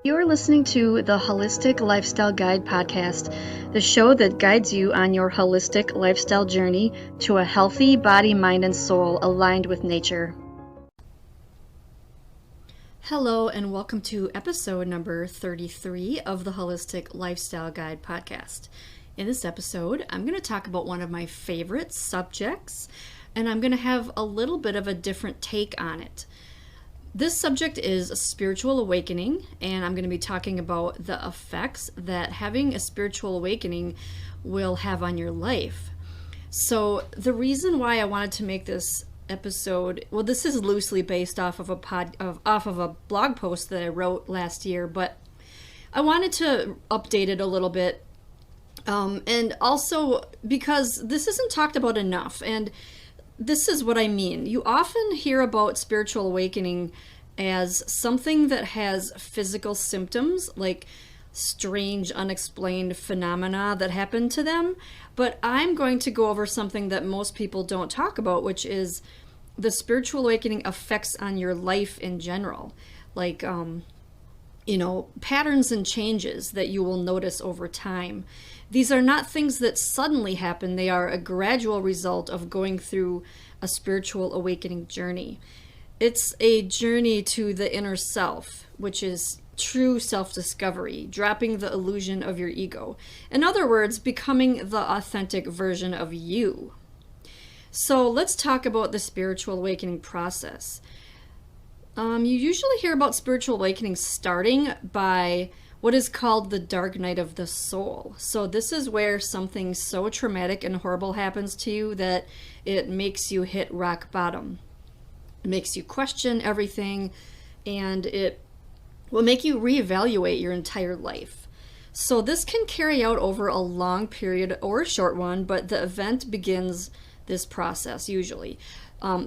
You're listening to the Holistic Lifestyle Guide podcast, the show that guides you on your holistic lifestyle journey to a healthy body, mind, and soul aligned with nature. Hello, and welcome to episode number 33 of the Holistic Lifestyle Guide podcast. In this episode, I'm going to talk about one of my favorite subjects, and I'm going to have a little bit of a different take on it. This subject is spiritual awakening, and I'm going to be talking about the effects that having a spiritual awakening will have on your life. So the reason why I wanted to make this episode, well, this is loosely based off of a blog post that I wrote last year, but I wanted to update it a little bit, and also because this isn't talked about enough. And this is what I mean. You often hear about spiritual awakening as something that has physical symptoms, like strange, unexplained phenomena that happen to them. But I'm going to go over something that most people don't talk about, which is the spiritual awakening effects on your life in general. Like, patterns and changes that you will notice over time. These are not things that suddenly happen. They are a gradual result of going through a spiritual awakening journey. It's a journey to the inner self, which is true self-discovery, dropping the illusion of your ego. In other words, becoming the authentic version of you. So let's talk about the spiritual awakening process. You usually hear about spiritual awakening starting by what is called the dark night of the soul. So this is where something so traumatic and horrible happens to you that it makes you hit rock bottom. It makes you question everything, and it will make you reevaluate your entire life. So this can carry out over a long period or a short one, but the event begins this process usually.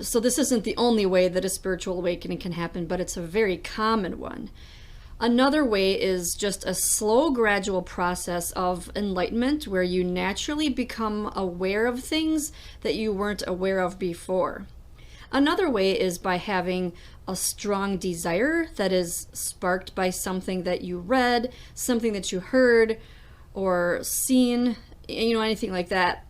So this isn't the only way that a spiritual awakening can happen, but it's a very common one. Another way is just a slow, gradual process of enlightenment where you naturally become aware of things that you weren't aware of before. Another way is by having a strong desire that is sparked by something that you read, something that you heard or seen, anything like that.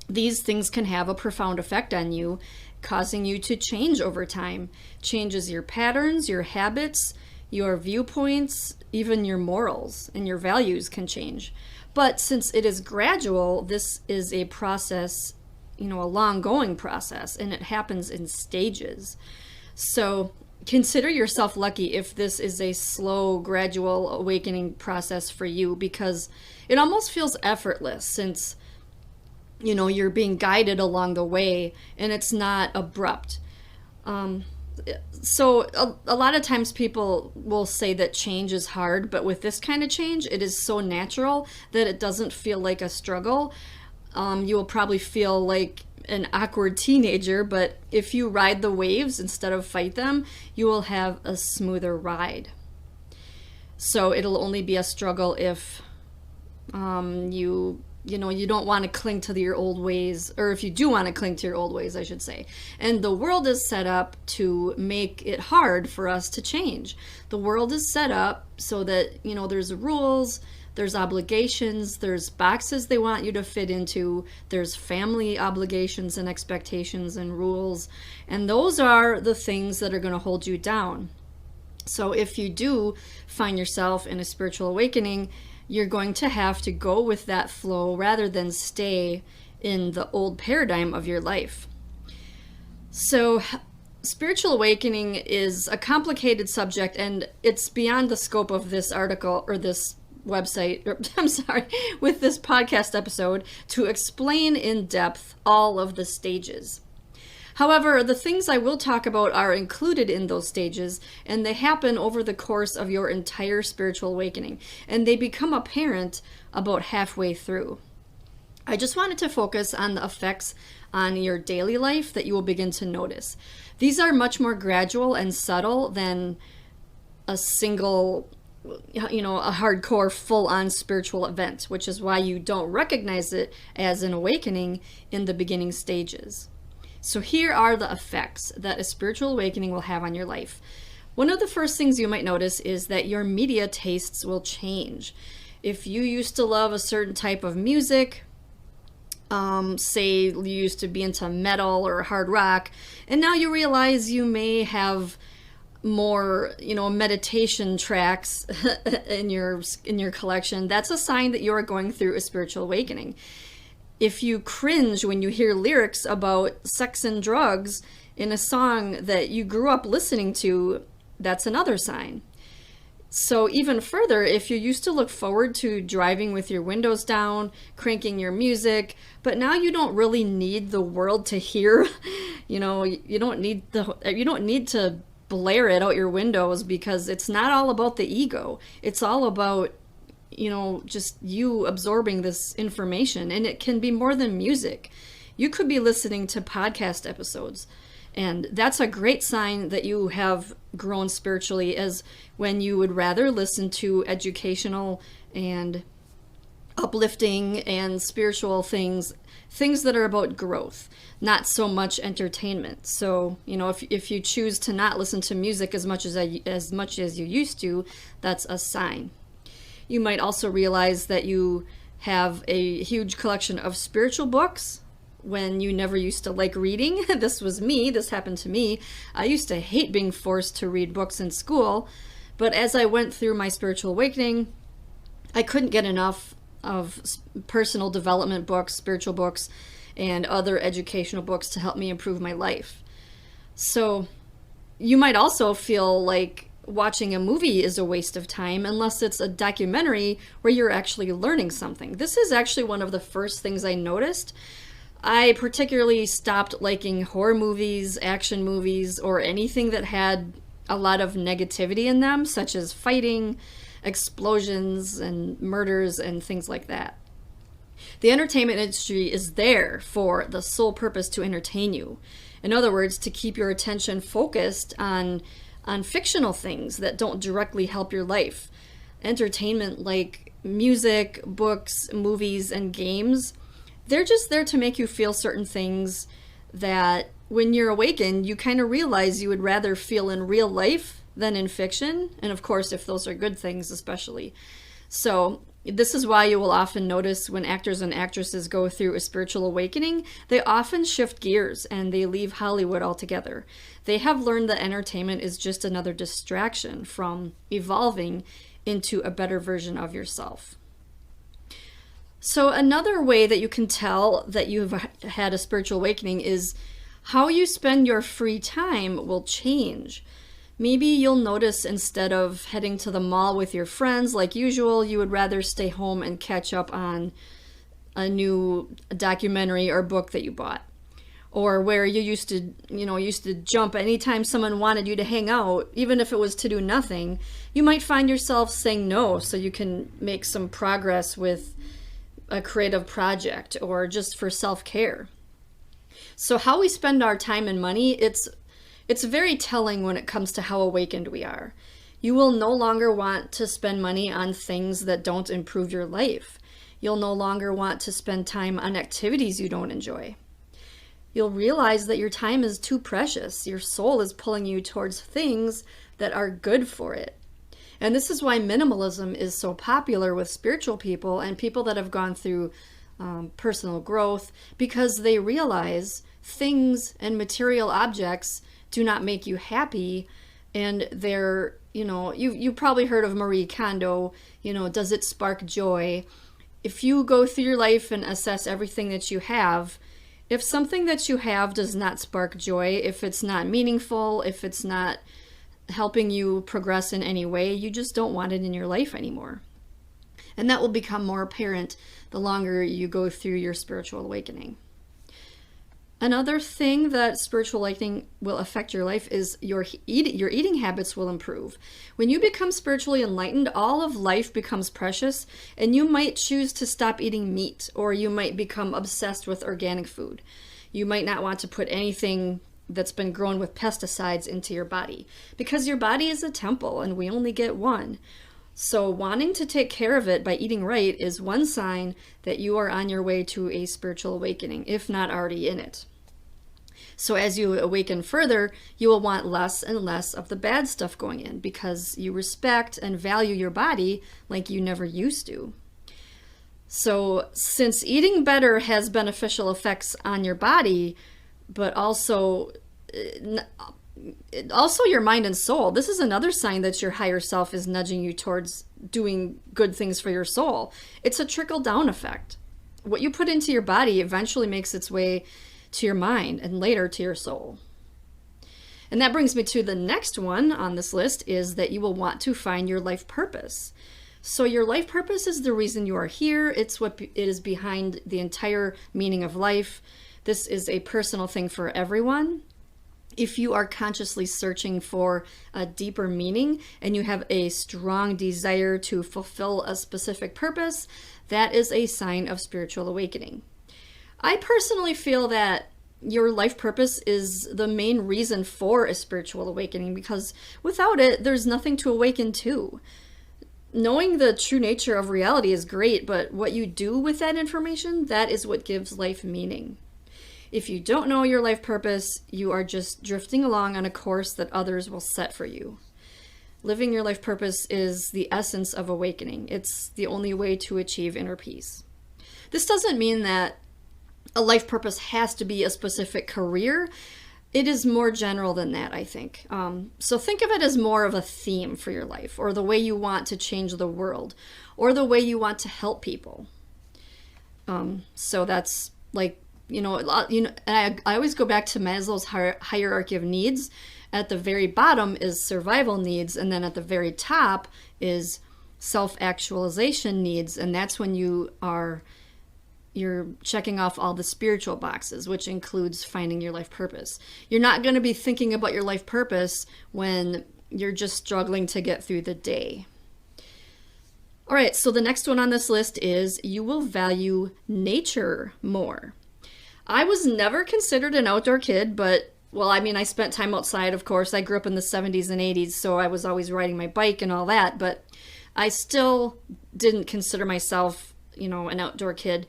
These things can have a profound effect on you, causing you to change over time. Changes your patterns, your habits, your viewpoints, even your morals and your values can change. But since it is gradual, this is a process, a long-going process, and it happens in stages. So consider yourself lucky if this is a slow, gradual awakening process for you, because it almost feels effortless since you're being guided along the way and it's not abrupt. So a lot of times people will say that change is hard, but with this kind of change, it is so natural that it doesn't feel like a struggle. You will probably feel like an awkward teenager, but if you ride the waves instead of fight them, you will have a smoother ride. So it'll only be a struggle if you don't want to cling to your old ways, or if you do want to cling to your old ways, I should say. And the world is set up to make it hard for us to change. The world is set up so that, there's rules, there's obligations, there's boxes they want you to fit into, there's family obligations and expectations and rules, and those are the things that are going to hold you down. So if you do find yourself in a spiritual awakening, you're going to have to go with that flow rather than stay in the old paradigm of your life. So spiritual awakening is a complicated subject, and it's beyond the scope of this article or this website, with this podcast episode to explain in depth all of the stages. However, the things I will talk about are included in those stages, and they happen over the course of your entire spiritual awakening, and they become apparent about halfway through. I just wanted to focus on the effects on your daily life that you will begin to notice. These are much more gradual and subtle than a single, a hardcore, full-on spiritual event, which is why you don't recognize it as an awakening in the beginning stages. So here are the effects that a spiritual awakening will have on your life. One of the first things you might notice is that your media tastes will change. If you used to love a certain type of music, say you used to be into metal or hard rock, and now you realize you may have more, meditation tracks in your collection, that's a sign that you are going through a spiritual awakening. If you cringe when you hear lyrics about sex and drugs in a song that you grew up listening to, that's another sign. So even further, if you used to look forward to driving with your windows down, cranking your music, but now you don't really need the world to hear, you don't need to blare it out your windows, because it's not all about the ego. It's all about, just you absorbing this information, and it can be more than music. You could be listening to podcast episodes, and that's a great sign that you have grown spiritually, as when you would rather listen to educational and uplifting and spiritual things that are about growth, not so much entertainment. So, if you choose to not listen to music as much as you used to, that's a sign. You might also realize that you have a huge collection of spiritual books when you never used to like reading. This happened to me. I used to hate being forced to read books in school, but as I went through my spiritual awakening, I couldn't get enough of personal development books, spiritual books, and other educational books to help me improve my life. So you might also feel like watching a movie is a waste of time unless it's a documentary where you're actually learning something. This is actually one of the first things I noticed. I particularly stopped liking horror movies, action movies, or anything that had a lot of negativity in them, such as fighting, explosions, and murders, and things like that. The entertainment industry is there for the sole purpose to entertain you. In other words, to keep your attention focused on fictional things that don't directly help your life. Entertainment like music, books, movies, and games, they're just there to make you feel certain things that when you're awakened, you kind of realize you would rather feel in real life than in fiction. And of course, if those are good things, especially. So this is why you will often notice when actors and actresses go through a spiritual awakening, they often shift gears and they leave Hollywood altogether. They have learned that entertainment is just another distraction from evolving into a better version of yourself. So another way that you can tell that you've had a spiritual awakening is how you spend your free time will change. Maybe you'll notice instead of heading to the mall with your friends like usual, you would rather stay home and catch up on a new documentary or book that you bought. Or where you used to jump anytime someone wanted you to hang out, even if it was to do nothing, you might find yourself saying no so you can make some progress with a creative project or just for self-care. So how we spend our time and money, it's very telling when it comes to how awakened we are. You will no longer want to spend money on things that don't improve your life. You'll no longer want to spend time on activities you don't enjoy. You'll realize that your time is too precious. Your soul is pulling you towards things that are good for it. And this is why minimalism is so popular with spiritual people and people that have gone through personal growth, because they realize things and material objects do not make you happy, and they're, you probably heard of Marie Kondo, does it spark joy? If you go through your life and assess everything that you have, if something that you have does not spark joy, if it's not meaningful, if it's not helping you progress in any way, you just don't want it in your life anymore. And that will become more apparent the longer you go through your spiritual awakening. Another thing that spiritual awakening will affect your life is your eating habits will improve. When you become spiritually enlightened, all of life becomes precious, and you might choose to stop eating meat, or you might become obsessed with organic food. You might not want to put anything that's been grown with pesticides into your body, because your body is a temple and we only get one. So wanting to take care of it by eating right is one sign that you are on your way to a spiritual awakening, if not already in it. So as you awaken further, you will want less and less of the bad stuff going in because you respect and value your body like you never used to. So since eating better has beneficial effects on your body, but also your mind and soul, this is another sign that your higher self is nudging you towards doing good things for your soul. It's a trickle-down effect. What you put into your body eventually makes its way to your mind and later to your soul. And that brings me to the next one on this list, is that you will want to find your life purpose. So your life purpose is the reason you are here. It's what it is behind the entire meaning of life. This is a personal thing for everyone. If you are consciously searching for a deeper meaning and you have a strong desire to fulfill a specific purpose, that is a sign of spiritual awakening. I personally feel that your life purpose is the main reason for a spiritual awakening, because without it, there's nothing to awaken to. Knowing the true nature of reality is great, but what you do with that information, that is what gives life meaning. If you don't know your life purpose, you are just drifting along on a course that others will set for you. Living your life purpose is the essence of awakening. It's the only way to achieve inner peace. This doesn't mean that a life purpose has to be a specific career. It is more general than that, I think. So think of it as more of a theme for your life, or the way you want to change the world, or the way you want to help people. So that's like, and I always go back to Maslow's hierarchy of needs. At the very bottom is survival needs, and then at the very top is self-actualization needs, and that's when you're checking off all the spiritual boxes, which includes finding your life purpose. You're not going to be thinking about your life purpose when you're just struggling to get through the day. All right, so the next one on this list is you will value nature more. I was never considered an outdoor kid, but, well, I mean, I spent time outside, of course. I grew up in the 70s and 80s, so I was always riding my bike and all that, but I still didn't consider myself, an outdoor kid,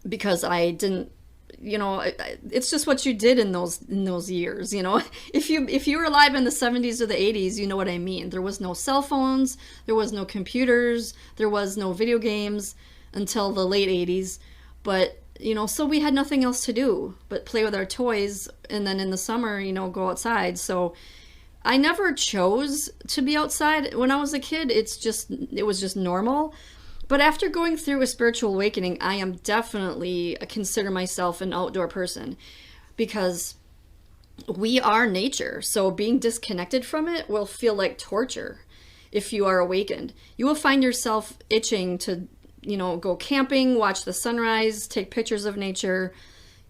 because I didn't, it's just what you did in those years, If you were alive in the 70s or the 80s, you know what I mean. There was no cell phones, there was no computers, there was no video games until the late 80s, but so we had nothing else to do but play with our toys, and then in the summer, go outside. So I never chose to be outside when I was a kid. It was just normal. But after going through a spiritual awakening, I am definitely consider myself an outdoor person, because we are nature. So being disconnected from it will feel like torture. If you are awakened, you will find yourself itching to go camping, watch the sunrise, take pictures of nature,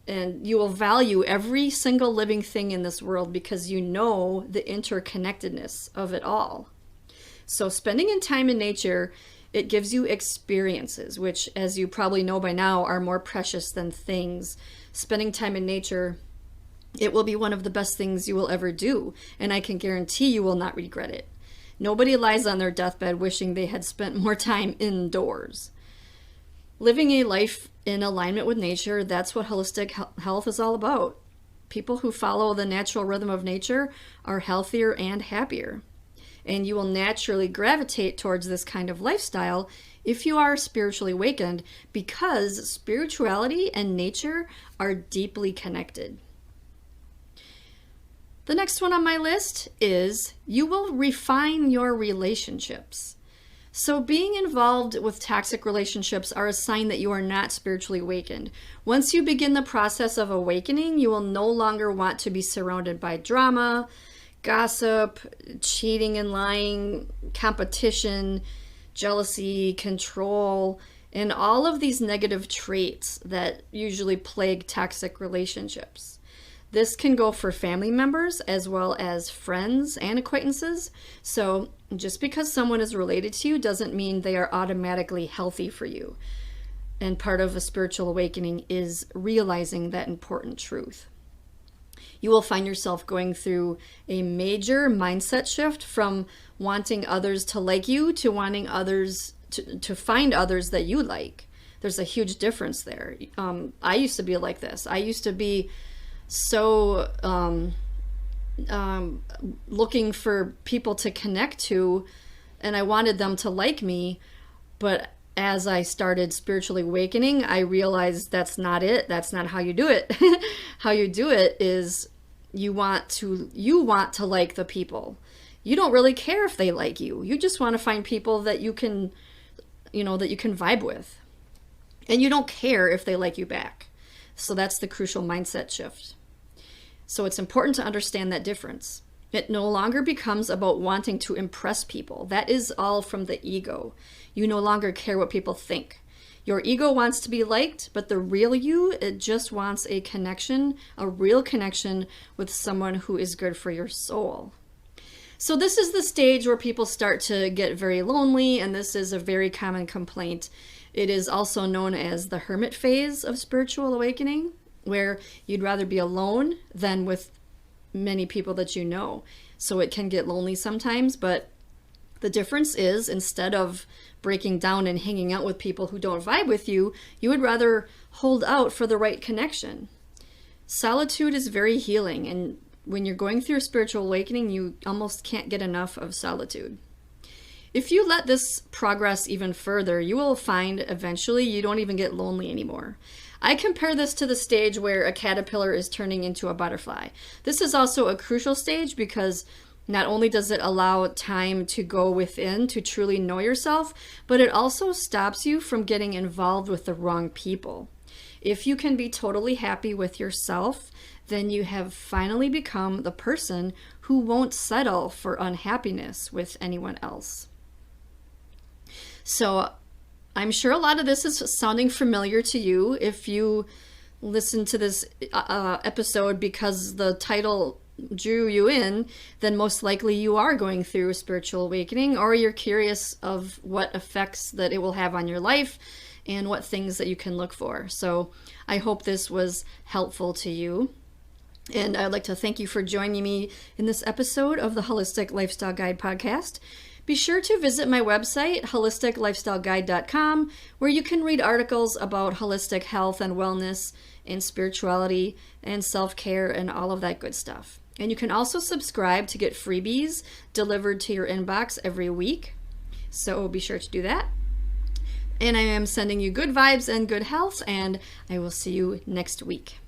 and you will value every single living thing in this world because you know the interconnectedness of it all. So spending time in nature, it gives you experiences, which, as you probably know by now, are more precious than things. Spending time in nature, it will be one of the best things you will ever do, and I can guarantee you will not regret it. Nobody lies on their deathbed wishing they had spent more time indoors. Living a life in alignment with nature, that's what holistic health is all about. People who follow the natural rhythm of nature are healthier and happier. And you will naturally gravitate towards this kind of lifestyle if you are spiritually awakened, because spirituality and nature are deeply connected. The next one on my list is you will refine your relationships. So being involved with toxic relationships are a sign that you are not spiritually awakened. Once you begin the process of awakening, you will no longer want to be surrounded by drama, gossip, cheating and lying, competition, jealousy, control, and all of these negative traits that usually plague toxic relationships. This can go for family members as well as friends and acquaintances. So just because someone is related to you doesn't mean they are automatically healthy for you. And part of a spiritual awakening is realizing that important truth. You will find yourself going through a major mindset shift from wanting others to like you to wanting others to find others that you like. There's a huge difference there. I used to be like this. I used to be so looking for people to connect to, and I wanted them to like me. But as I started spiritually awakening, I realized that's not it. That's not how you do it. How you do it is you want to like the people. You don't really care if they like you. You just want to find people that you can vibe with. And you don't care if they like you back. So that's the crucial mindset shift. So it's important to understand that difference. It no longer becomes about wanting to impress people. That is all from the ego. You no longer care what people think. Your ego wants to be liked, but the real you, it just wants a connection, a real connection with someone who is good for your soul. So this is the stage where people start to get very lonely, and this is a very common complaint. It is also known as the hermit phase of spiritual awakening, where you'd rather be alone than with many people that you know. So it can get lonely sometimes, but the difference is, instead of breaking down and hanging out with people who don't vibe with you, you would rather hold out for the right connection. Solitude is very healing, and when you're going through a spiritual awakening, you almost can't get enough of solitude. If you let this progress even further, you will find eventually you don't even get lonely anymore. I compare this to the stage where a caterpillar is turning into a butterfly. This is also a crucial stage because not only does it allow time to go within to truly know yourself, but it also stops you from getting involved with the wrong people. If you can be totally happy with yourself, then you have finally become the person who won't settle for unhappiness with anyone else. So I'm sure a lot of this is sounding familiar to you. If you listen to this episode because the title drew you in, then most likely you are going through a spiritual awakening, or you're curious of what effects that it will have on your life and what things that you can look for. So I hope this was helpful to you. And I'd like to thank you for joining me in this episode of the Holistic Lifestyle Guide podcast. Be sure to visit my website, holisticlifestyleguide.com, where you can read articles about holistic health and wellness and spirituality and self-care and all of that good stuff. And you can also subscribe to get freebies delivered to your inbox every week. So be sure to do that. And I am sending you good vibes and good health, and I will see you next week.